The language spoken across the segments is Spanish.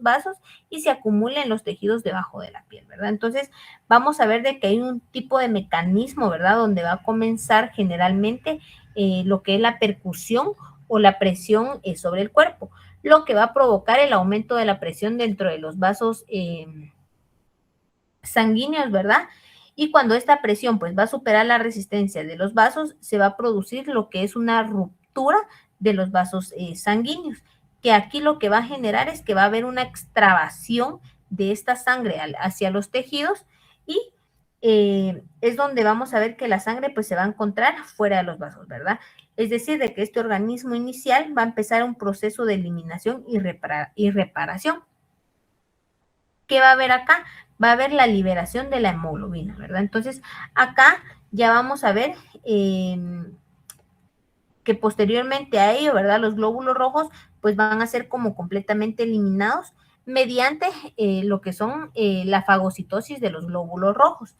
vasos y se acumula en los tejidos debajo de la piel, ¿verdad? Entonces, vamos a ver de que hay un tipo de mecanismo, ¿verdad? Donde va a comenzar generalmente lo que es la percusión o la presión sobre el cuerpo, lo que va a provocar el aumento de la presión dentro de los vasos sanguíneos, ¿verdad? Y cuando esta presión pues va a superar la resistencia de los vasos, se va a producir lo que es una ruptura de los vasos sanguíneos, que aquí lo que va a generar es que va a haber una extravasación de esta sangre hacia los tejidos y es donde vamos a ver que la sangre pues se va a encontrar fuera de los vasos, ¿verdad? Es decir, de que este organismo inicial va a empezar un proceso de eliminación y reparación. ¿Qué va a haber acá? Va a haber la liberación de la hemoglobina, ¿verdad? Entonces, acá ya vamos a ver que posteriormente a ello, ¿verdad? Los glóbulos rojos pues van a ser como completamente eliminados mediante lo que son la fagocitosis de los glóbulos rojos.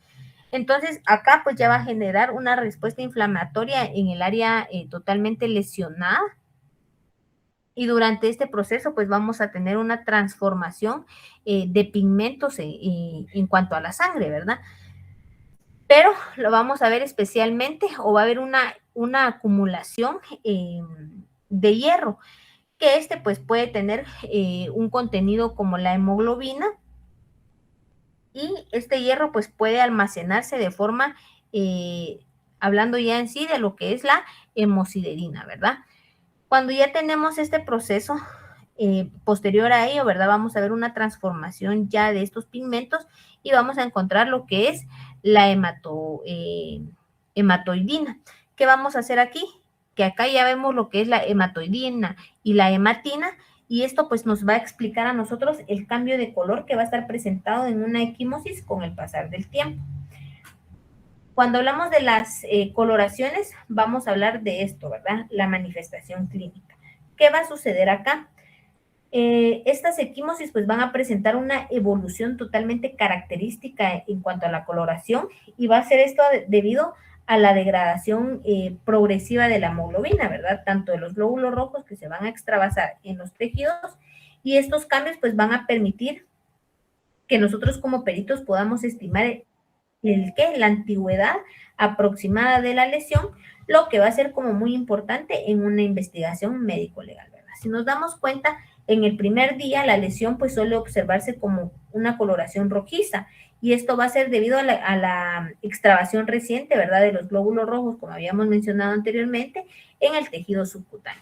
Entonces, acá pues ya va a generar una respuesta inflamatoria en el área totalmente lesionada y durante este proceso pues vamos a tener una transformación de pigmentos en cuanto a la sangre, ¿verdad? Pero lo vamos a ver especialmente o va a haber una acumulación de hierro, que pues puede tener un contenido como la hemoglobina y este hierro pues puede almacenarse de forma, hablando ya en sí de lo que es la hemosiderina, ¿verdad? Cuando ya tenemos este proceso, posterior a ello, ¿verdad? Vamos a ver una transformación ya de estos pigmentos y vamos a encontrar lo que es la hematoidina. ¿Qué vamos a hacer aquí? Que acá ya vemos lo que es la hematoidina y la hematina y esto pues nos va a explicar a nosotros el cambio de color que va a estar presentado en una equimosis con el pasar del tiempo. Cuando hablamos de las coloraciones, vamos a hablar de esto, ¿verdad? La manifestación clínica. ¿Qué va a suceder acá? Estas equimosis pues van a presentar una evolución totalmente característica en cuanto a la coloración y va a ser esto debido a la degradación progresiva de la hemoglobina, ¿verdad? Tanto de los glóbulos rojos que se van a extravasar en los tejidos y estos cambios pues van a permitir que nosotros como peritos podamos estimar la antigüedad aproximada de la lesión, lo que va a ser como muy importante en una investigación médico-legal, ¿verdad? Si nos damos cuenta, en el primer día la lesión pues suele observarse como una coloración rojiza y esto va a ser debido a la extravasación reciente, ¿verdad? De los glóbulos rojos, como habíamos mencionado anteriormente, en el tejido subcutáneo.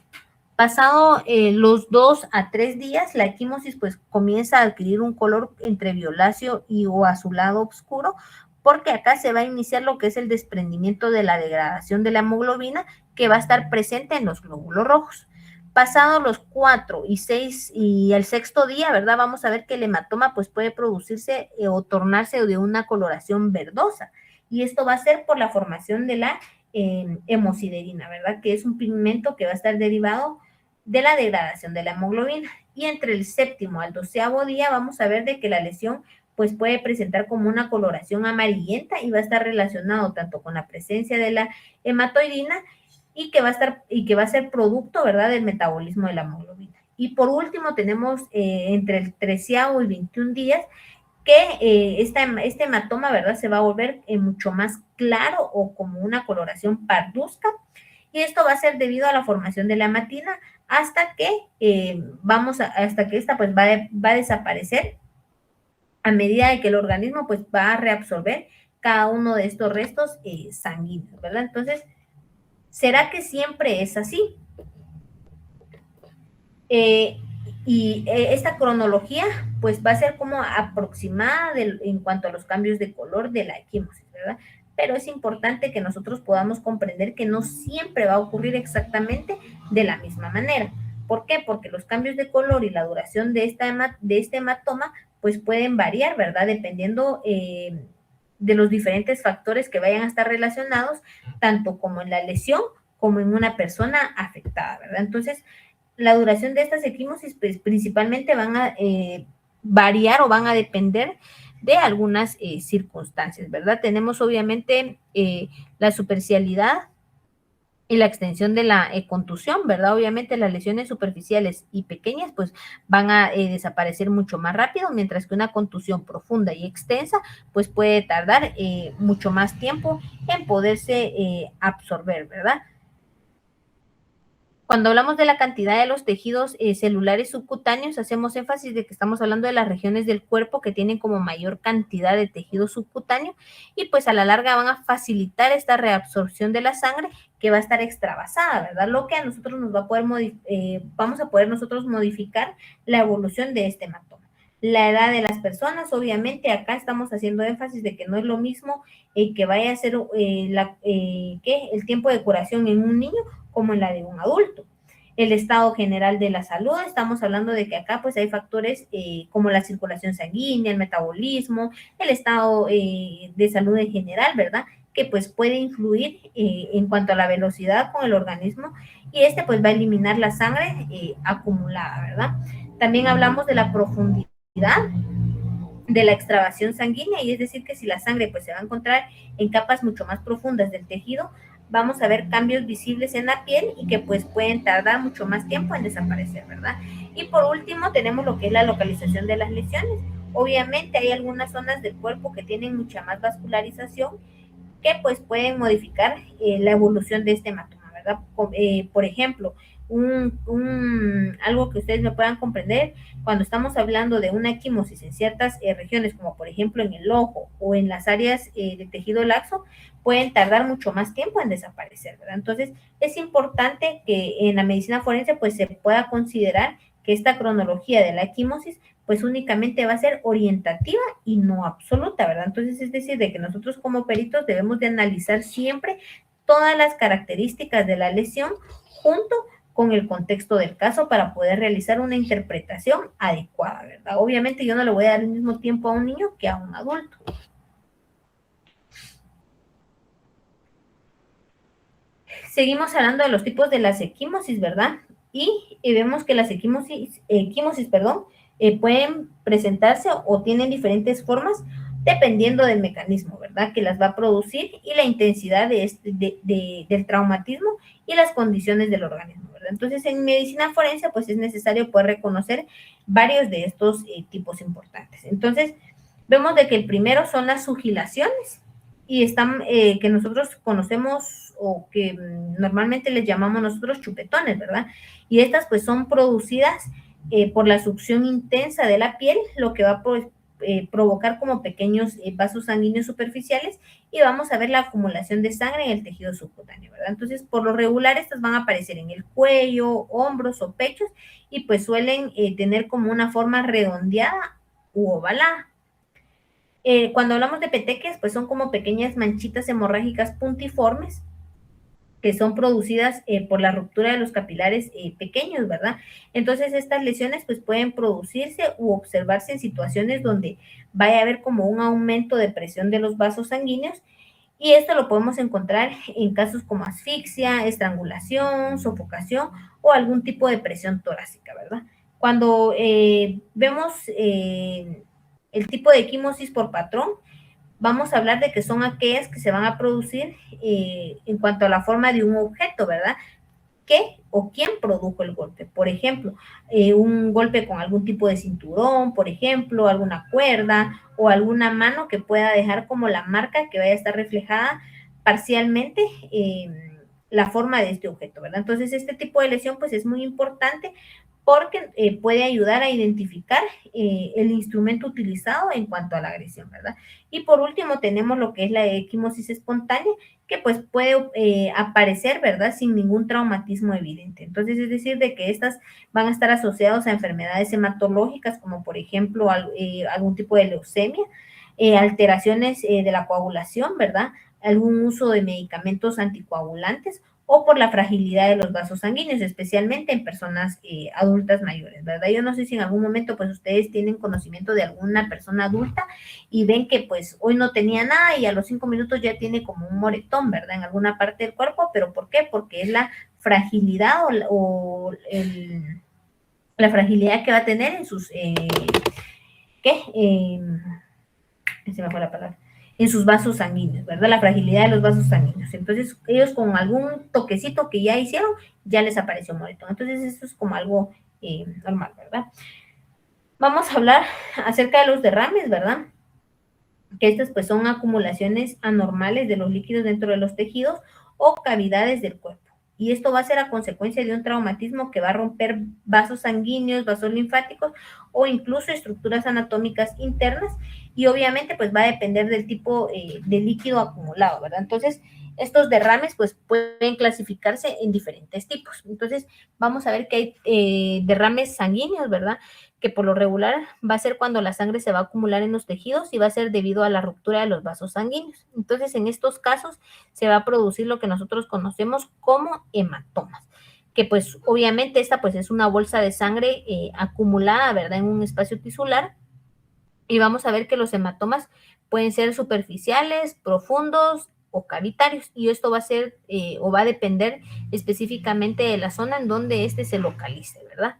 Pasado los 2 a 3 días, la equimosis pues comienza a adquirir un color entre violáceo o azulado oscuro, porque acá se va a iniciar lo que es el desprendimiento de la degradación de la hemoglobina que va a estar presente en los glóbulos rojos. Pasados los 4 y 6 y el sexto día, ¿verdad? Vamos a ver que el hematoma pues puede producirse o tornarse de una coloración verdosa y esto va a ser por la formación de la hemosiderina, ¿verdad? Que es un pigmento que va a estar derivado de la degradación de la hemoglobina. Y entre el séptimo al 12º día vamos a ver de que la lesión pues puede presentar como una coloración amarillenta y va a estar relacionado tanto con la presencia de la hematoidina y que va a ser producto, ¿verdad?, del metabolismo de la hemoglobina. Y por último tenemos entre el 13º y 21 días que este hematoma, ¿verdad?, se va a volver mucho más claro o como una coloración parduzca y esto va a ser debido a la formación de la hematina hasta que esta pues va a desaparecer a medida de que el organismo pues va a reabsorber cada uno de estos restos sanguíneos, ¿verdad? Entonces, ¿será que siempre es así? Esta cronología pues va a ser como aproximada en cuanto a los cambios de color de la equimosis, ¿verdad? Pero es importante que nosotros podamos comprender que no siempre va a ocurrir exactamente de la misma manera. ¿Por qué? Porque los cambios de color y la duración de este hematoma pues pueden variar, ¿verdad? Dependiendo de los diferentes factores que vayan a estar relacionados, tanto como en la lesión como en una persona afectada, ¿verdad? Entonces, la duración de estas equimosis pues, principalmente van a variar o van a depender de algunas circunstancias, ¿verdad? Tenemos obviamente la superficialidad y la extensión de la contusión, ¿verdad? Obviamente las lesiones superficiales y pequeñas pues van a desaparecer mucho más rápido, mientras que una contusión profunda y extensa pues puede tardar mucho más tiempo en poderse absorber, ¿verdad? Cuando hablamos de la cantidad de los tejidos celulares subcutáneos, hacemos énfasis de que estamos hablando de las regiones del cuerpo que tienen como mayor cantidad de tejido subcutáneo y pues a la larga van a facilitar esta reabsorción de la sangre que va a estar extravasada, ¿verdad? Lo que a nosotros nos va a poder vamos a poder nosotros modificar la evolución de este hematoma. La edad de las personas, obviamente, acá estamos haciendo énfasis de que no es lo mismo que vaya a ser el tiempo de curación en un niño como en la de un adulto. El estado general de la salud, estamos hablando de que acá pues hay factores como la circulación sanguínea, el metabolismo, el estado de salud en general, ¿verdad? Que pues puede influir en cuanto a la velocidad con el organismo y este pues va a eliminar la sangre acumulada, ¿verdad? También hablamos de la profundidad de la extravasación sanguínea y es decir que si la sangre pues se va a encontrar en capas mucho más profundas del tejido, vamos a ver cambios visibles en la piel y que pues pueden tardar mucho más tiempo en desaparecer, ¿verdad? Y por último tenemos lo que es la localización de las lesiones. Obviamente hay algunas zonas del cuerpo que tienen mucha más vascularización que pues pueden modificar la evolución de este hematoma, ¿verdad? Por ejemplo, algo que ustedes me puedan comprender, cuando estamos hablando de una equimosis en ciertas regiones, como por ejemplo en el ojo o en las áreas de tejido laxo, pueden tardar mucho más tiempo en desaparecer, ¿verdad? Entonces, es importante que en la medicina forense pues se pueda considerar que esta cronología de la equimosis pues únicamente va a ser orientativa y no absoluta, ¿verdad? Entonces, es decir, de que nosotros como peritos debemos de analizar siempre todas las características de la lesión junto con el contexto del caso para poder realizar una interpretación adecuada, ¿verdad? Obviamente yo no le voy a dar el mismo tiempo a un niño que a un adulto. Seguimos hablando de los tipos de las equimosis, ¿verdad? Y vemos que las equimosis, perdón, pueden presentarse o tienen diferentes formas dependiendo del mecanismo, ¿verdad? Que las va a producir y la intensidad del traumatismo y las condiciones del organismo, ¿verdad? Entonces, en medicina forense, pues es necesario poder reconocer varios de estos tipos importantes. Entonces, vemos de que el primero son las sugilaciones y están, que nosotros conocemos o que normalmente les llamamos nosotros chupetones, ¿verdad? Y estas pues son producidas por la succión intensa de la piel, lo que va a provocar como pequeños vasos sanguíneos superficiales y vamos a ver la acumulación de sangre en el tejido subcutáneo, ¿verdad? Entonces, por lo regular, estas van a aparecer en el cuello, hombros o pechos y pues suelen tener como una forma redondeada u ovalada. Cuando hablamos de petequias, pues son como pequeñas manchitas hemorrágicas puntiformes que son producidas por la ruptura de los capilares pequeños, ¿verdad? Entonces estas lesiones pues pueden producirse u observarse en situaciones donde vaya a haber como un aumento de presión de los vasos sanguíneos y esto lo podemos encontrar en casos como asfixia, estrangulación, sofocación o algún tipo de presión torácica, ¿verdad? Cuando vemos el tipo de equimosis por patrón, vamos a hablar de que son aquellas que se van a producir en cuanto a la forma de un objeto, ¿verdad? ¿Qué o quién produjo el golpe? Por ejemplo, un golpe con algún tipo de cinturón, por ejemplo, alguna cuerda o alguna mano que pueda dejar como la marca que vaya a estar reflejada parcialmente la forma de este objeto, ¿verdad? Entonces, este tipo de lesión pues es muy importante porque puede ayudar a identificar el instrumento utilizado en cuanto a la agresión, ¿verdad? Y por último tenemos lo que es la equimosis espontánea, que pues puede aparecer, ¿verdad? Sin ningún traumatismo evidente. Entonces, es decir, de que estas van a estar asociadas a enfermedades hematológicas, como por ejemplo algún tipo de leucemia, alteraciones de la coagulación, ¿verdad? Algún uso de medicamentos anticoagulantes o por la fragilidad de los vasos sanguíneos, especialmente en personas adultas mayores, ¿verdad? Yo no sé si en algún momento pues ustedes tienen conocimiento de alguna persona adulta y ven que pues hoy no tenía nada y a los 5 minutos ya tiene como un moretón, ¿verdad? En alguna parte del cuerpo, ¿pero por qué? Porque es la fragilidad la fragilidad que va a tener en sus, ¿qué? Se me fue la palabra. en sus vasos sanguíneos, ¿verdad? La fragilidad de los vasos sanguíneos. Entonces, ellos con algún toquecito que ya hicieron, ya les apareció moretón. Entonces, esto es como algo normal, ¿verdad? Vamos a hablar acerca de los derrames, ¿verdad? Que estas pues son acumulaciones anormales de los líquidos dentro de los tejidos o cavidades del cuerpo. Y esto va a ser a consecuencia de un traumatismo que va a romper vasos sanguíneos, vasos linfáticos o incluso estructuras anatómicas internas, y obviamente pues va a depender del tipo de líquido acumulado, ¿verdad? Entonces, estos derrames pues pueden clasificarse en diferentes tipos. Entonces, vamos a ver que hay derrames sanguíneos, ¿verdad? Que por lo regular va a ser cuando la sangre se va a acumular en los tejidos y va a ser debido a la ruptura de los vasos sanguíneos. Entonces, en estos casos se va a producir lo que nosotros conocemos como hematomas, que pues obviamente esta pues es una bolsa de sangre acumulada, ¿verdad?, en un espacio tisular, y vamos a ver que los hematomas pueden ser superficiales, profundos o cavitarios, y esto va a ser o va a depender específicamente de la zona en donde este se localice, ¿verdad?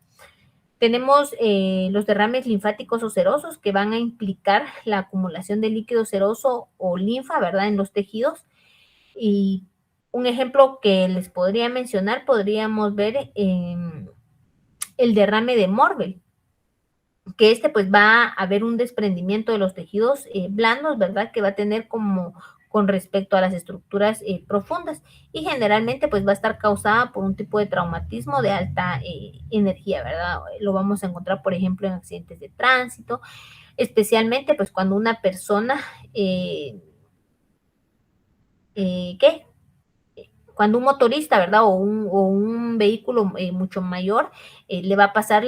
Tenemos los derrames linfáticos o serosos, que van a implicar la acumulación de líquido seroso o linfa, ¿verdad?, en los tejidos. Y un ejemplo que les podría mencionar, podríamos ver el derrame de Morbel, que pues va a haber un desprendimiento de los tejidos blandos, ¿verdad?, que va a tener como con respecto a las estructuras profundas, y generalmente pues va a estar causada por un tipo de traumatismo de alta energía, ¿verdad? Lo vamos a encontrar, por ejemplo, en accidentes de tránsito, especialmente pues cuando una persona, ¿qué? Cuando un motorista, ¿verdad? O un vehículo mucho mayor le va a pasar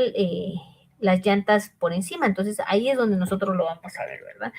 las llantas por encima. Entonces ahí es donde nosotros lo vamos a ver, ¿verdad?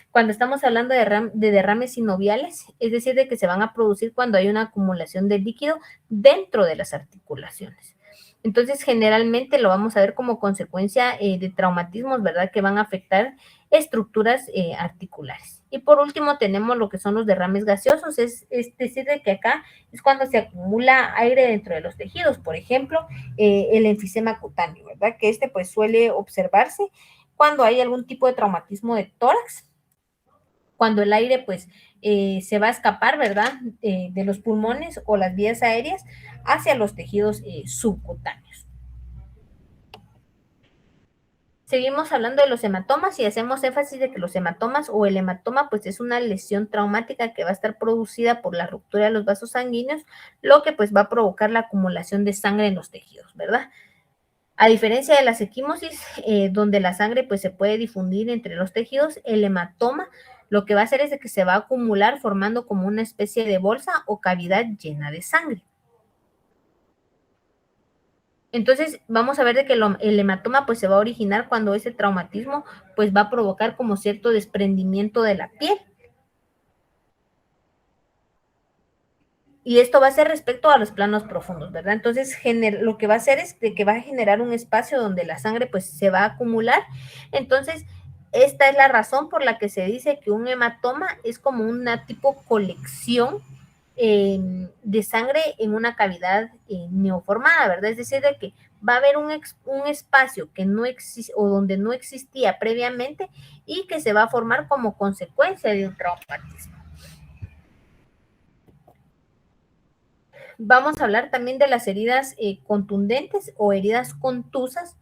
Cuando estamos hablando de derrames sinoviales, es decir, de que se van a producir cuando hay una acumulación de líquido dentro de las articulaciones. Entonces, generalmente lo vamos a ver como consecuencia de traumatismos, ¿verdad?, que van a afectar estructuras articulares. Y por último, tenemos lo que son los derrames gaseosos, es decir, de que acá es cuando se acumula aire dentro de los tejidos. Por ejemplo, el enfisema cutáneo, ¿verdad?, que pues suele observarse cuando hay algún tipo de traumatismo de tórax, cuando el aire pues se va a escapar, ¿verdad?, de los pulmones o las vías aéreas hacia los tejidos subcutáneos. Seguimos hablando de los hematomas y hacemos énfasis de que los hematomas o el hematoma pues es una lesión traumática que va a estar producida por la ruptura de los vasos sanguíneos, lo que pues va a provocar la acumulación de sangre en los tejidos, ¿verdad? A diferencia de la equimosis, donde la sangre pues se puede difundir entre los tejidos, el hematoma lo que va a hacer es de que se va a acumular formando como una especie de bolsa o cavidad llena de sangre. Entonces, vamos a ver de que el hematoma pues se va a originar cuando ese traumatismo pues va a provocar como cierto desprendimiento de la piel. Y esto va a ser respecto a los planos profundos, ¿verdad? Entonces, lo que va a hacer es que va a generar un espacio donde la sangre pues se va a acumular. Entonces, esta es la razón por la que se dice que un hematoma es como una tipo colección de sangre en una cavidad neoformada, ¿verdad? Es decir, de que va a haber un espacio que no existe o donde no existía previamente y que se va a formar como consecuencia de un traumatismo. Vamos a hablar también de las heridas contundentes o heridas contusas.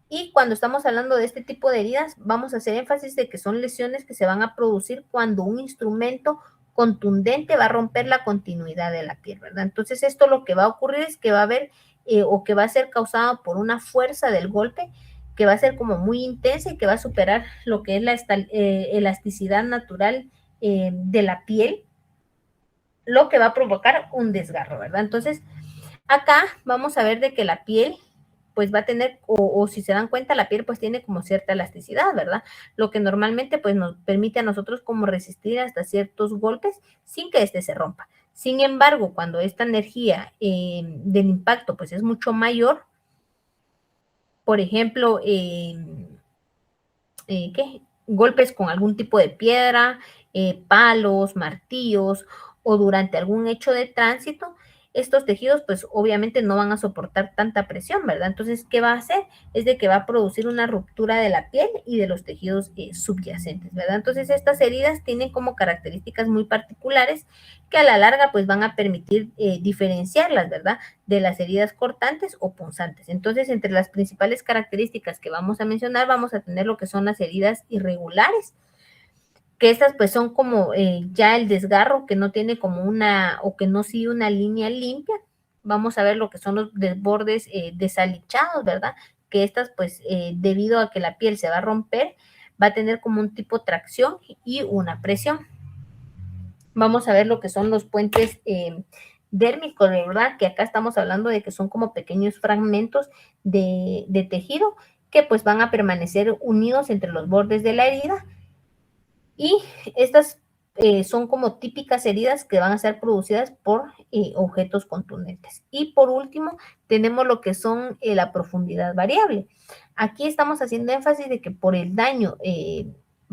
Y cuando estamos hablando de este tipo de heridas, vamos a hacer énfasis de que son lesiones que se van a producir cuando un instrumento contundente va a romper la continuidad de la piel, ¿verdad? Entonces, esto lo que va a ocurrir es que va a haber o que va a ser causado por una fuerza del golpe que va a ser como muy intensa y que va a superar lo que es la elasticidad natural de la piel, lo que va a provocar un desgarro, ¿verdad? Entonces, acá vamos a ver de que la piel pues va a tener, o si se dan cuenta, la piel pues tiene como cierta elasticidad, ¿verdad? Lo que normalmente pues nos permite a nosotros como resistir hasta ciertos golpes sin que este se rompa. Sin embargo, cuando esta energía del impacto pues es mucho mayor, por ejemplo, ¿qué? Golpes con algún tipo de piedra, palos, martillos o durante algún hecho de tránsito, estos tejidos pues obviamente no van a soportar tanta presión, ¿verdad? Entonces, ¿qué va a hacer? Es de que va a producir una ruptura de la piel y de los tejidos subyacentes, ¿verdad? Entonces, estas heridas tienen como características muy particulares que a la larga pues van a permitir diferenciarlas, ¿verdad? De las heridas cortantes o punzantes. Entonces, entre las principales características que vamos a mencionar, vamos a tener lo que son las heridas irregulares, que estas pues son como ya el desgarro que no tiene como una o que no sigue una línea limpia. Vamos a ver lo que son los desbordes desalichados, ¿verdad? Que estas pues debido a que la piel se va a romper, va a tener como un tipo de tracción y una presión. Vamos a ver lo que son los puentes dérmicos, ¿verdad? Que acá estamos hablando de que son como pequeños fragmentos de tejido que pues van a permanecer unidos entre los bordes de la herida, y estas son como típicas heridas que van a ser producidas por objetos contundentes. Y por último, tenemos lo que son la profundidad variable. Aquí estamos haciendo énfasis de que por el daño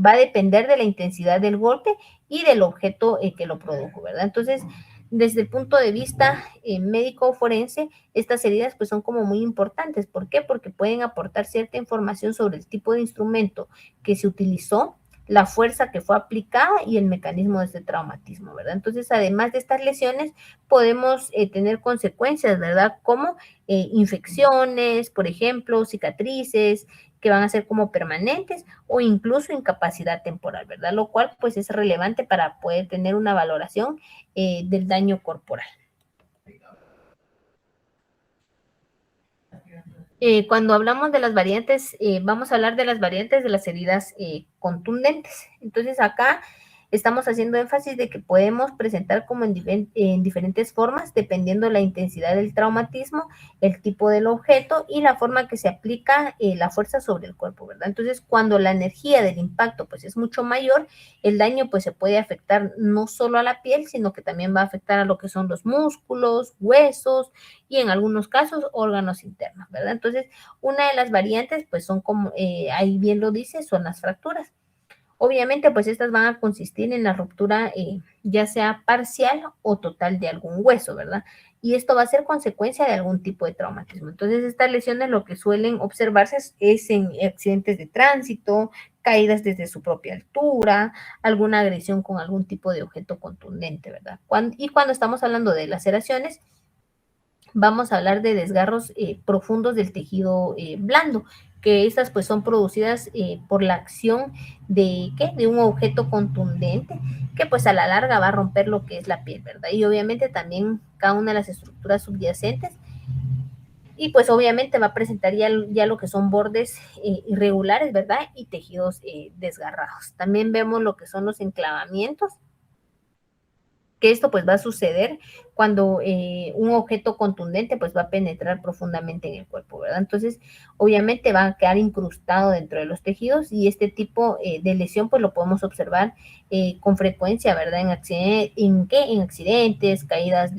va a depender de la intensidad del golpe y del objeto que lo produjo, ¿verdad? Entonces, desde el punto de vista médico forense, estas heridas pues son como muy importantes. ¿Por qué? Porque pueden aportar cierta información sobre el tipo de instrumento que se utilizó, la fuerza que fue aplicada y el mecanismo de este traumatismo, ¿verdad? Entonces, además de estas lesiones, podemos tener consecuencias, ¿verdad? Como infecciones, por ejemplo, cicatrices que van a ser como permanentes o incluso incapacidad temporal, ¿verdad? Lo cual pues es relevante para poder tener una valoración del daño corporal. Cuando hablamos de las variantes, vamos a hablar de las variantes de las heridas contundentes. Entonces, acá estamos haciendo énfasis de que podemos presentar como en diferentes formas, dependiendo la intensidad del traumatismo, el tipo del objeto y la forma que se aplica la fuerza sobre el cuerpo, ¿verdad? Entonces, cuando la energía del impacto pues es mucho mayor, el daño pues se puede afectar no solo a la piel, sino que también va a afectar a lo que son los músculos, huesos y en algunos casos órganos internos, ¿verdad? Entonces, una de las variantes pues son como, ahí bien lo dice, son las fracturas. Obviamente, pues estas van a consistir en la ruptura ya sea parcial o total de algún hueso, ¿verdad? Y esto va a ser consecuencia de algún tipo de traumatismo. Entonces, estas lesiones lo que suelen observarse es en accidentes de tránsito, caídas desde su propia altura, alguna agresión con algún tipo de objeto contundente, ¿verdad? Y cuando estamos hablando de laceraciones, vamos a hablar de desgarros profundos del tejido blando, que estas pues son producidas por la acción de, ¿qué? De un objeto contundente que pues a la larga va a romper lo que es la piel, ¿verdad? Y obviamente también cada una de las estructuras subyacentes, y pues obviamente va a presentar ya lo que son bordes irregulares, ¿verdad? Y tejidos desgarrados. También vemos lo que son los enclavamientos, que esto pues va a suceder cuando un objeto contundente pues va a penetrar profundamente en el cuerpo, ¿verdad? Entonces, obviamente va a quedar incrustado dentro de los tejidos y este tipo de lesión pues lo podemos observar con frecuencia, ¿verdad? En accidentes, caídas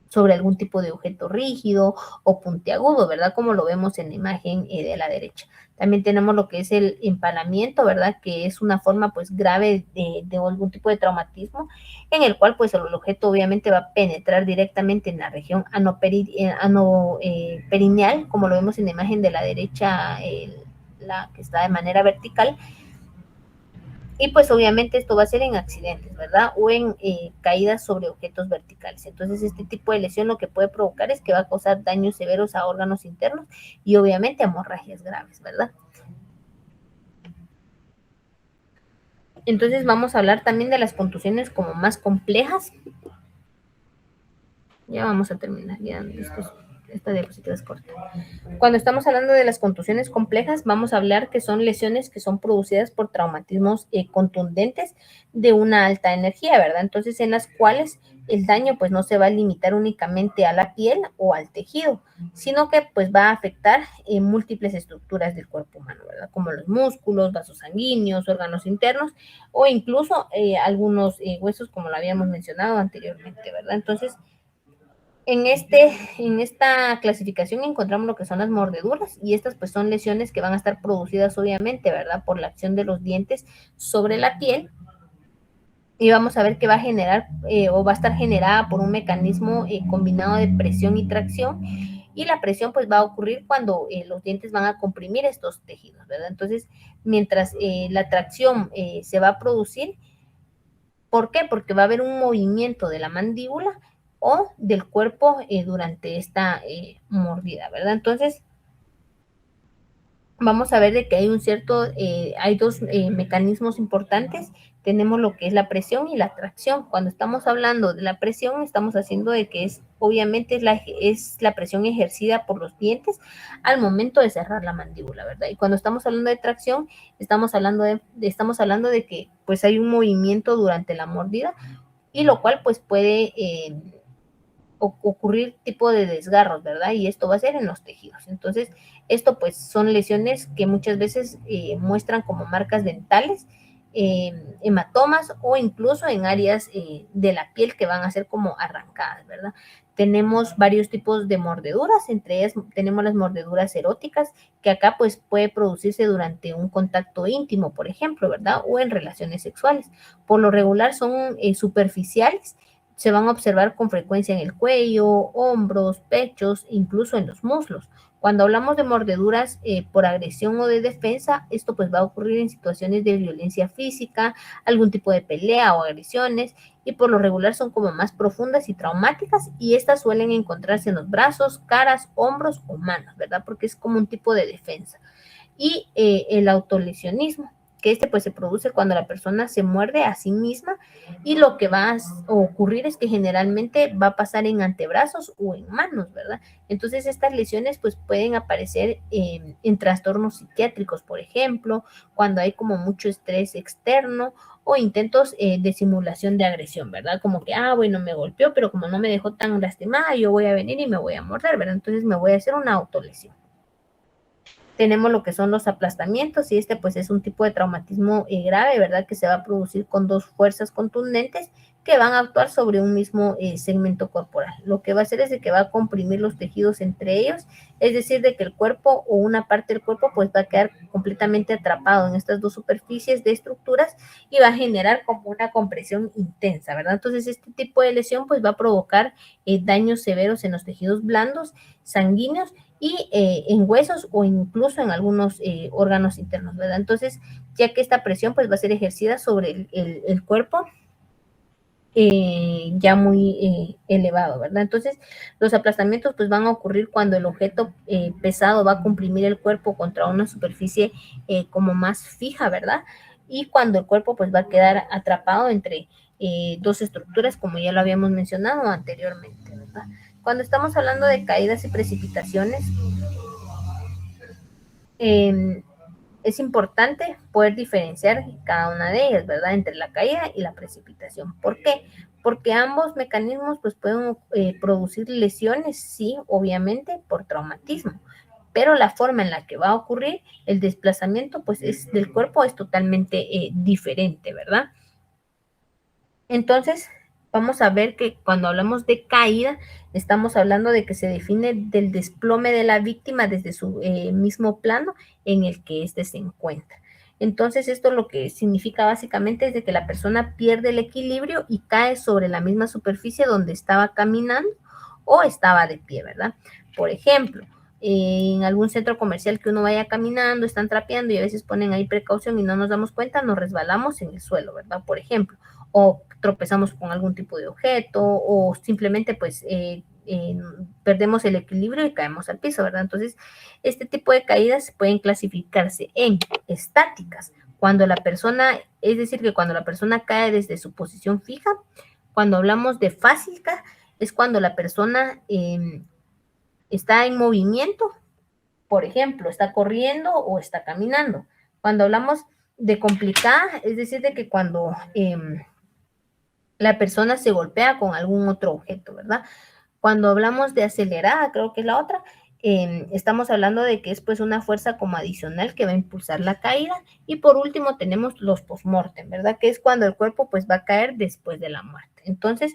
sobre algún tipo de objeto rígido o puntiagudo, ¿verdad? Como lo vemos en la imagen de la derecha. También tenemos lo que es el empalamiento, ¿verdad? Que es una forma pues grave de algún tipo de traumatismo en el cual pues el objeto obviamente va a penetrar directamente en la región perineal, como lo vemos en la imagen de la derecha, la que está de manera vertical. Y pues obviamente esto va a ser en accidentes, ¿verdad? O en caídas sobre objetos verticales. Entonces este tipo de lesión lo que puede provocar es que va a causar daños severos a órganos internos y obviamente hemorragias graves, ¿verdad? Entonces vamos a hablar también de las contusiones como más complejas. Ya vamos a terminar, ya esta diapositiva es corta. Cuando estamos hablando de las contusiones complejas, vamos a hablar que son lesiones que son producidas por traumatismos contundentes de una alta energía, ¿verdad? Entonces, en las cuales el daño pues no se va a limitar únicamente a la piel o al tejido, sino que pues va a afectar múltiples estructuras del cuerpo humano, ¿verdad? Como los músculos, vasos sanguíneos, órganos internos o incluso algunos huesos, como lo habíamos mencionado anteriormente, ¿verdad? Entonces, en esta clasificación encontramos lo que son las mordeduras y estas pues son lesiones que van a estar producidas obviamente, ¿verdad? Por la acción de los dientes sobre la piel y vamos a ver que va a generar o va a estar generada por un mecanismo combinado de presión y tracción, y la presión pues va a ocurrir cuando los dientes van a comprimir estos tejidos, ¿verdad? Entonces, mientras la tracción se va a producir, ¿por qué? Porque va a haber un movimiento de la mandíbula o del cuerpo durante esta mordida, ¿verdad? Entonces, vamos a ver de que hay hay dos mecanismos importantes. Tenemos lo que es la presión y la tracción. Cuando estamos hablando de la presión, estamos haciendo de que obviamente es la presión ejercida por los dientes al momento de cerrar la mandíbula, ¿verdad? Y cuando estamos hablando de tracción, estamos hablando de que pues hay un movimiento durante la mordida, y lo cual pues puede ocurrir tipo de desgarros, ¿verdad? Y esto va a ser en los tejidos. Entonces, esto pues son lesiones que muchas veces muestran como marcas dentales, hematomas o incluso en áreas de la piel que van a ser como arrancadas, ¿verdad? Tenemos varios tipos de mordeduras, entre ellas tenemos las mordeduras eróticas, que acá pues puede producirse durante un contacto íntimo, por ejemplo, ¿verdad? O en relaciones sexuales. Por lo regular son superficiales, se van a observar con frecuencia en el cuello, hombros, pechos, incluso en los muslos. Cuando hablamos de mordeduras por agresión o de defensa, esto pues va a ocurrir en situaciones de violencia física, algún tipo de pelea o agresiones, y por lo regular son como más profundas y traumáticas, y estas suelen encontrarse en los brazos, caras, hombros o manos, ¿verdad? Porque es como un tipo de defensa. Y el autolesionismo, que pues se produce cuando la persona se muerde a sí misma, y lo que va a ocurrir es que generalmente va a pasar en antebrazos o en manos, ¿verdad? Entonces estas lesiones pues pueden aparecer en trastornos psiquiátricos, por ejemplo, cuando hay como mucho estrés externo o intentos de simulación de agresión, ¿verdad? Como que, bueno, me golpeó, pero como no me dejó tan lastimada, yo voy a venir y me voy a morder, ¿verdad? Entonces me voy a hacer una autolesión. Tenemos lo que son los aplastamientos, y pues es un tipo de traumatismo grave, ¿verdad? Que se va a producir con dos fuerzas contundentes que van a actuar sobre un mismo segmento corporal. Lo que va a hacer es de que va a comprimir los tejidos entre ellos, es decir, de que el cuerpo o una parte del cuerpo pues va a quedar completamente atrapado en estas dos superficies de estructuras, y va a generar como una compresión intensa, ¿verdad? Entonces este tipo de lesión pues va a provocar daños severos en los tejidos blandos, sanguíneos, y en huesos o incluso en algunos órganos internos, ¿verdad? Entonces, ya que esta presión pues va a ser ejercida sobre el cuerpo ya muy elevado, ¿verdad? Entonces, los aplastamientos pues van a ocurrir cuando el objeto pesado va a comprimir el cuerpo contra una superficie como más fija, ¿verdad? Y cuando el cuerpo pues va a quedar atrapado entre dos estructuras, como ya lo habíamos mencionado anteriormente, ¿verdad? Cuando estamos hablando de caídas y precipitaciones, eh, es importante poder diferenciar cada una de ellas, ¿verdad? Entre la caída y la precipitación. ¿Por qué? Porque ambos mecanismos pues pueden producir lesiones, sí, obviamente, por traumatismo, pero la forma en la que va a ocurrir el desplazamiento pues del cuerpo es totalmente diferente, ¿verdad? Entonces, vamos a ver que cuando hablamos de caída, estamos hablando de que se define del desplome de la víctima desde su mismo plano en el que éste se encuentra. Entonces, esto lo que significa básicamente es de que la persona pierde el equilibrio y cae sobre la misma superficie donde estaba caminando o estaba de pie, ¿verdad? Por ejemplo, en algún centro comercial que uno vaya caminando, están trapeando y a veces ponen ahí precaución y no nos damos cuenta, nos resbalamos en el suelo, ¿verdad? Por ejemplo, o tropezamos con algún tipo de objeto, o simplemente pues perdemos el equilibrio y caemos al piso, ¿verdad? Entonces, este tipo de caídas pueden clasificarse en estáticas, cuando la persona, es decir, que cuando la persona cae desde su posición fija. Cuando hablamos de fásica, es cuando la persona está en movimiento, por ejemplo, está corriendo o está caminando. Cuando hablamos de complicada, es decir, de que cuando la persona se golpea con algún otro objeto, ¿verdad? Cuando hablamos de acelerada, creo que es la otra, estamos hablando de que es pues una fuerza como adicional que va a impulsar la caída. Y por último tenemos los postmortem, ¿verdad? Que es cuando el cuerpo pues va a caer después de la muerte. Entonces,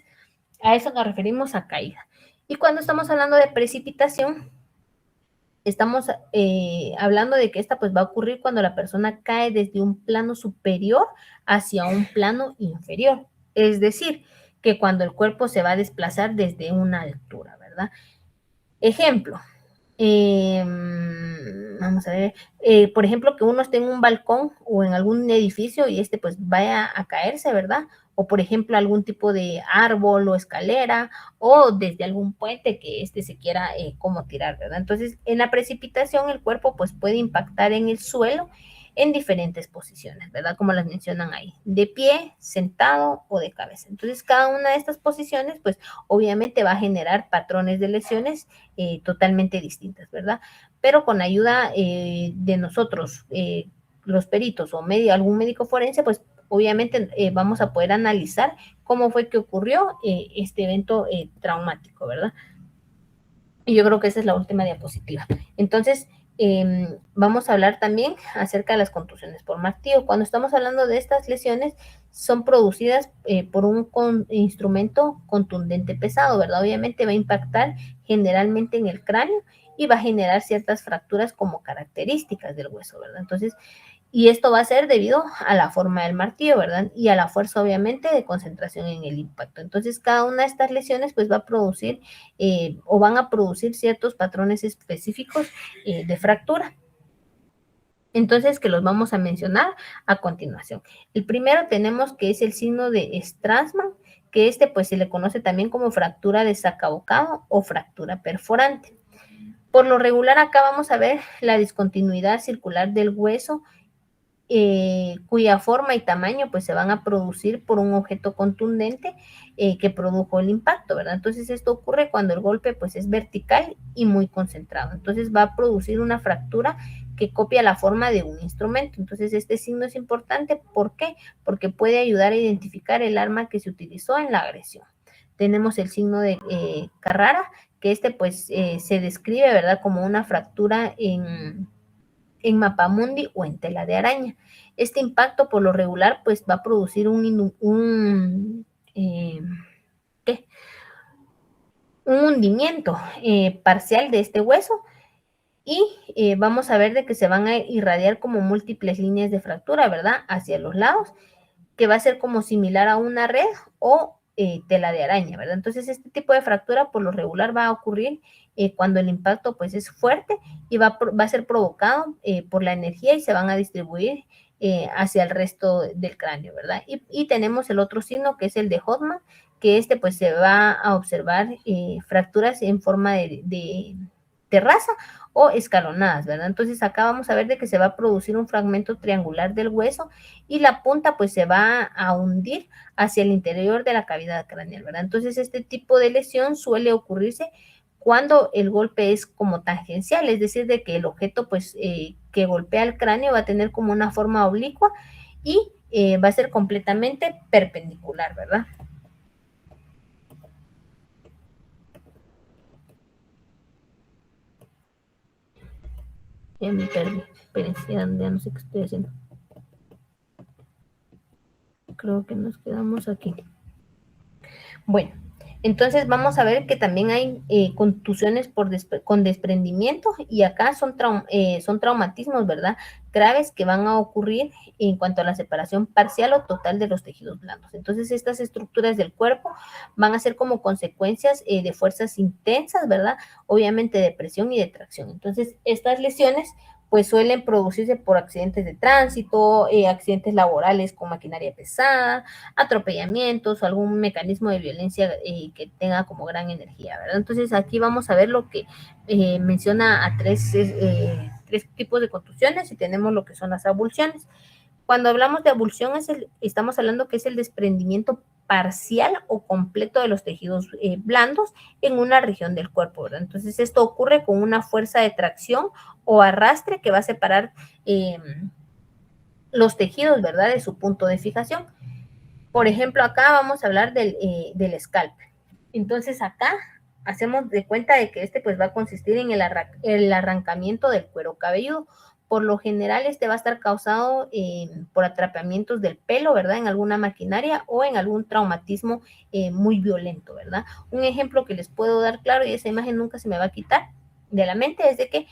a eso nos referimos a caída. Y cuando estamos hablando de precipitación, estamos hablando de que esta pues va a ocurrir cuando la persona cae desde un plano superior hacia un plano inferior. Es decir, que cuando el cuerpo se va a desplazar desde una altura, ¿verdad? Ejemplo, vamos a ver, por ejemplo, que uno esté en un balcón o en algún edificio y este pues vaya a caerse, ¿verdad? O por ejemplo algún tipo de árbol o escalera o desde algún puente que este se quiera como tirar, ¿verdad? Entonces en la precipitación el cuerpo pues puede impactar en el suelo en diferentes posiciones, ¿verdad? Como las mencionan ahí, de pie, sentado o de cabeza. Entonces cada una de estas posiciones pues obviamente va a generar patrones de lesiones totalmente distintas, ¿verdad? Pero con ayuda de nosotros, los peritos o algún médico forense, pues obviamente vamos a poder analizar cómo fue que ocurrió este evento traumático, ¿verdad? Y yo creo que esa es la última diapositiva. Entonces, vamos a hablar también acerca de las contusiones por martillo. Cuando estamos hablando de estas lesiones, son producidas por un instrumento contundente pesado, ¿verdad? Obviamente va a impactar generalmente en el cráneo y va a generar ciertas fracturas como características del hueso, ¿verdad? Entonces, y esto va a ser debido a la forma del martillo, ¿verdad? Y a la fuerza, obviamente, de concentración en el impacto. Entonces, cada una de estas lesiones, pues, va a producir o van a producir ciertos patrones específicos de fractura. Entonces, que los vamos a mencionar a continuación. El primero tenemos que es el signo de Strassman, que este, pues, se le conoce también como fractura de sacabocado o fractura perforante. Por lo regular, acá vamos a ver la discontinuidad circular del hueso cuya forma y tamaño pues se van a producir por un objeto contundente que produjo el impacto, ¿verdad? Entonces esto ocurre cuando el golpe pues es vertical y muy concentrado. Entonces va a producir una fractura que copia la forma de un instrumento. Entonces este signo es importante. ¿Por qué? Porque puede ayudar a identificar el arma que se utilizó en la agresión. Tenemos el signo de Carrara, que este pues se describe, ¿verdad? Como una fractura en mapamundi o en tela de araña. Este impacto por lo regular pues va a producir ¿qué? Un hundimiento parcial de este hueso y vamos a ver de que se van a irradiar como múltiples líneas de fractura, ¿verdad? Hacia los lados, que va a ser como similar a una red o tela de araña, ¿verdad? Entonces este tipo de fractura por lo regular va a ocurrir cuando el impacto pues es fuerte y va a ser provocado por la energía y se van a distribuir hacia el resto del cráneo, ¿verdad? Y tenemos el otro signo que es el de Hoffman, que este pues se va a observar fracturas en forma de terraza o escalonadas, ¿verdad? Entonces acá vamos a ver de que se va a producir un fragmento triangular del hueso y la punta pues se va a hundir hacia el interior de la cavidad craneal, ¿verdad? Entonces este tipo de lesión suele ocurrirse cuando el golpe es como tangencial, es decir, de que el objeto pues que golpea el cráneo va a tener como una forma oblicua y va a ser completamente perpendicular, ¿verdad? Ya me perdí, espérense, ya no sé qué estoy haciendo. Creo que nos quedamos aquí. Bueno, entonces vamos a ver que también hay contusiones con desprendimiento y acá son traumatismos, ¿verdad? Graves que van a ocurrir en cuanto a la separación parcial o total de los tejidos blandos. Entonces estas estructuras del cuerpo van a ser como consecuencias de fuerzas intensas, ¿verdad? Obviamente de presión y de tracción. Entonces estas lesiones pues suelen producirse por accidentes de tránsito, accidentes laborales con maquinaria pesada, atropellamientos o algún mecanismo de violencia que tenga como gran energía, ¿verdad? Entonces aquí vamos a ver lo que menciona a tres tipos de contusiones y tenemos lo que son las avulsiones. Cuando hablamos de avulsión estamos hablando que es el desprendimiento parcial o completo de los tejidos blandos en una región del cuerpo, ¿verdad? Entonces esto ocurre con una fuerza de tracción o arrastre que va a separar los tejidos, ¿verdad? De su punto de fijación. Por ejemplo, acá vamos a hablar del scalp. Entonces acá hacemos de cuenta de que este pues va a consistir en el arrancamiento del cuero cabelludo. Por lo general este va a estar causado por atrapamientos del pelo, ¿verdad? En alguna maquinaria o en algún traumatismo muy violento, ¿verdad? Un ejemplo que les puedo dar claro y esa imagen nunca se me va a quitar de la mente es de que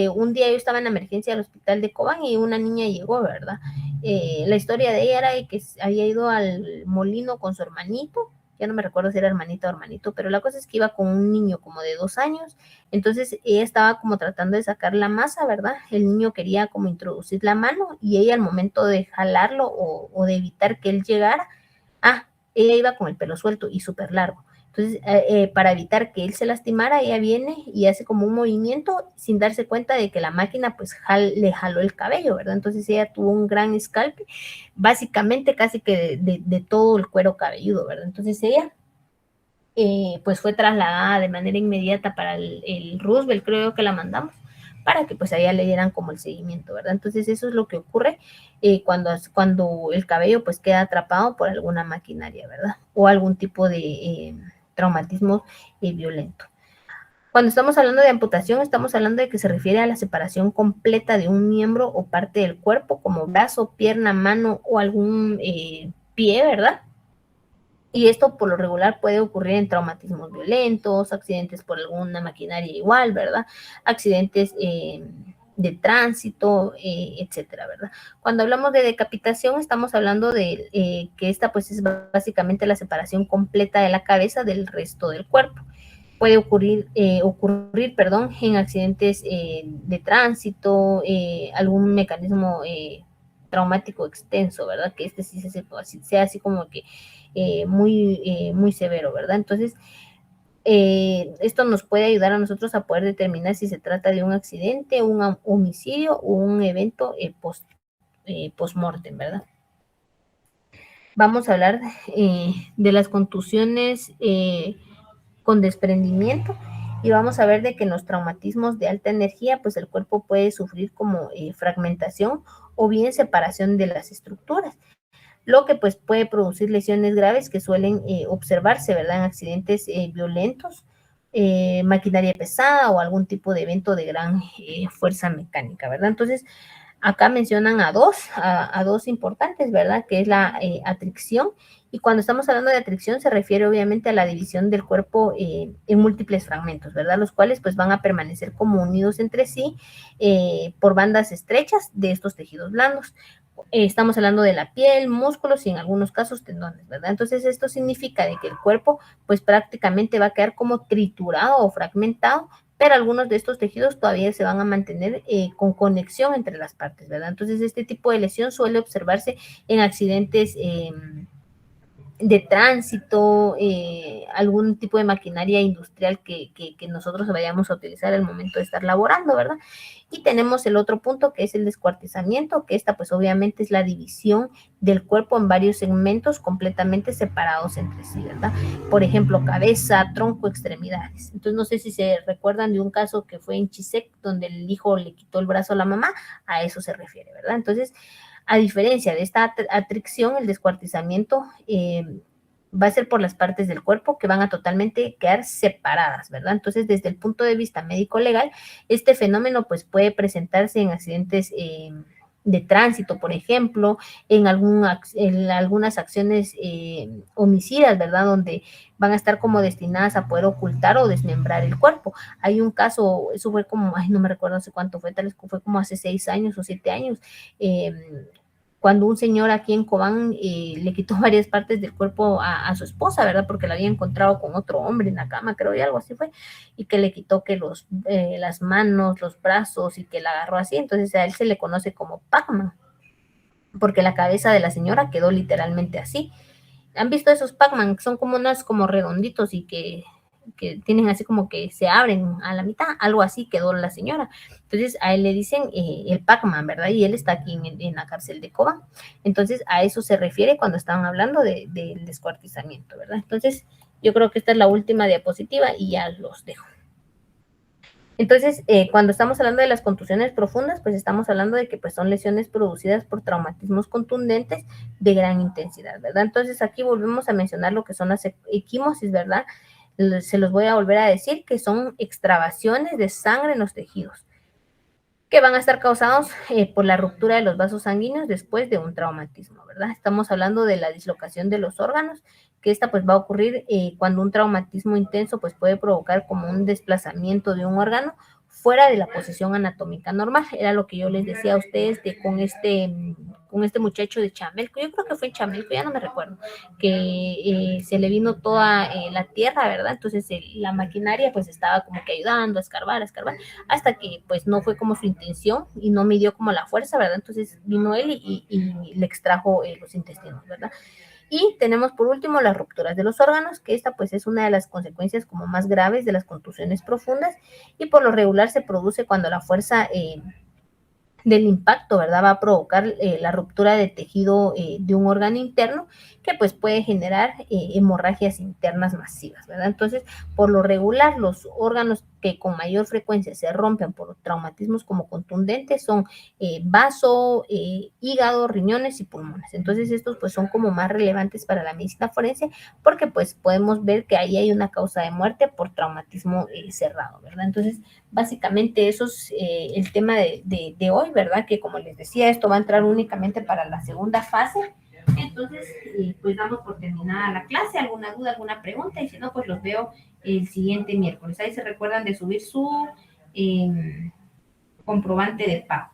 un día yo estaba en la emergencia del hospital de Cobán y una niña llegó, ¿verdad? La historia de ella era de que había ido al molino con su hermanito, ya no me recuerdo si era hermanita o hermanito, pero la cosa es que iba con un niño como de 2 años, entonces ella estaba como tratando de sacar la masa, ¿verdad? El niño quería como introducir la mano y ella al momento de jalarlo o de evitar que él llegara, ella iba con el pelo suelto y súper largo. Entonces, para evitar que él se lastimara, ella viene y hace como un movimiento sin darse cuenta de que la máquina pues le jaló el cabello, ¿verdad? Entonces ella tuvo un gran escalpe, básicamente casi que de todo el cuero cabelludo, ¿verdad? Entonces ella pues fue trasladada de manera inmediata para el Roosevelt, creo que la mandamos, para que pues allá le dieran como el seguimiento, ¿verdad? Entonces eso es lo que ocurre cuando el cabello pues queda atrapado por alguna maquinaria, ¿verdad? O algún tipo de traumatismo violento. Cuando estamos hablando de amputación, estamos hablando de que se refiere a la separación completa de un miembro o parte del cuerpo, como brazo, pierna, mano o algún pie, ¿verdad? Y esto por lo regular puede ocurrir en traumatismos violentos, accidentes por alguna maquinaria igual, ¿verdad? Accidentes de tránsito, etcétera, ¿verdad? Cuando hablamos de decapitación, estamos hablando de que esta pues es básicamente la separación completa de la cabeza del resto del cuerpo. Puede ocurrir, en accidentes de tránsito, algún mecanismo traumático extenso, ¿verdad? Que este sí sea así como que muy severo, ¿verdad? Entonces, esto nos puede ayudar a nosotros a poder determinar si se trata de un accidente, un homicidio o un evento post-mortem, ¿verdad? Vamos a hablar de las contusiones con desprendimiento y vamos a ver de que en los traumatismos de alta energía, pues el cuerpo puede sufrir como fragmentación o bien separación de las estructuras, lo que pues puede producir lesiones graves que suelen observarse, ¿verdad? En accidentes violentos, maquinaria pesada o algún tipo de evento de gran fuerza mecánica, ¿verdad? Entonces, acá mencionan a dos importantes, ¿verdad? Que es la atricción. Y cuando estamos hablando de atricción se refiere obviamente a la división del cuerpo en múltiples fragmentos, ¿verdad? Los cuales pues van a permanecer como unidos entre sí por bandas estrechas de estos tejidos blandos. Estamos hablando de la piel, músculos y en algunos casos tendones, ¿verdad? Entonces esto significa de que el cuerpo pues prácticamente va a quedar como triturado o fragmentado, pero algunos de estos tejidos todavía se van a mantener con conexión entre las partes, ¿verdad? Entonces este tipo de lesión suele observarse en accidentes de tránsito, algún tipo de maquinaria industrial que nosotros vayamos a utilizar al momento de estar laborando, ¿verdad? Y tenemos el otro punto que es el descuartizamiento, que esta pues obviamente es la división del cuerpo en varios segmentos completamente separados entre sí, ¿verdad? Por ejemplo, cabeza, tronco, extremidades. Entonces no sé si se recuerdan de un caso que fue en Chisec, donde el hijo le quitó el brazo a la mamá, a eso se refiere, ¿verdad? Entonces, a diferencia de esta atricción, el descuartizamiento va a ser por las partes del cuerpo que van a totalmente quedar separadas, ¿verdad? Entonces, desde el punto de vista médico-legal, este fenómeno pues puede presentarse en accidentes de tránsito, por ejemplo, en algunas acciones homicidas, ¿verdad? Donde van a estar como destinadas a poder ocultar o desmembrar el cuerpo. Hay un caso, eso fue como, no me recuerdo hace cuánto fue, tal vez fue como hace 6 años o 7 años, cuando un señor aquí en Cobán le quitó varias partes del cuerpo a su esposa, ¿verdad? Porque la había encontrado con otro hombre en la cama, creo, y algo así fue, y que le quitó que las manos, los brazos, y que la agarró así. Entonces a él se le conoce como Pac-Man, porque la cabeza de la señora quedó literalmente así. ¿Han visto esos Pac-Man? Son como unos como redonditos y que tienen así como que se abren a la mitad, algo así quedó la señora. Entonces a él le dicen el Pac-Man, ¿verdad? Y él está aquí en la cárcel de Cobán. Entonces a eso se refiere cuando estaban hablando del descuartizamiento, ¿verdad? Entonces yo creo que esta es la última diapositiva y ya los dejo. Entonces, cuando estamos hablando de las contusiones profundas, pues estamos hablando de que pues, son lesiones producidas por traumatismos contundentes de gran intensidad, ¿verdad? Entonces, aquí volvemos a mencionar lo que son las equimosis, ¿verdad? Se los voy a volver a decir que son extravasaciones de sangre en los tejidos que van a estar causados por la ruptura de los vasos sanguíneos después de un traumatismo, ¿verdad? Estamos hablando de la dislocación de los órganos, que esta pues va a ocurrir cuando un traumatismo intenso pues puede provocar como un desplazamiento de un órgano fuera de la posición anatómica normal. Era lo que yo les decía a ustedes con este muchacho de Chamelco, yo creo que fue en Chamelco, ya no me recuerdo, que se le vino toda la tierra, ¿verdad? Entonces la maquinaria pues estaba como que ayudando a escarbar, hasta que pues no fue como su intención y no midió como la fuerza, ¿verdad? Entonces vino él y le extrajo los intestinos, ¿verdad? Y tenemos por último las rupturas de los órganos, que esta pues es una de las consecuencias como más graves de las contusiones profundas y por lo regular se produce cuando la fuerza del impacto, ¿verdad? Va a provocar la ruptura de tejido de un órgano interno que pues puede generar hemorragias internas masivas, ¿verdad? Entonces, por lo regular, los órganos que con mayor frecuencia se rompen por traumatismos como contundentes son vaso, hígado, riñones y pulmones. Entonces, estos pues son como más relevantes para la medicina forense porque pues podemos ver que ahí hay una causa de muerte por traumatismo cerrado, ¿verdad? Entonces, básicamente eso es el tema de hoy, ¿verdad? Que como les decía, esto va a entrar únicamente para la segunda fase. Entonces, pues damos por terminada la clase. ¿Alguna duda, alguna pregunta? Y si no, pues los veo el siguiente miércoles. Ahí se recuerdan de subir su comprobante de pago.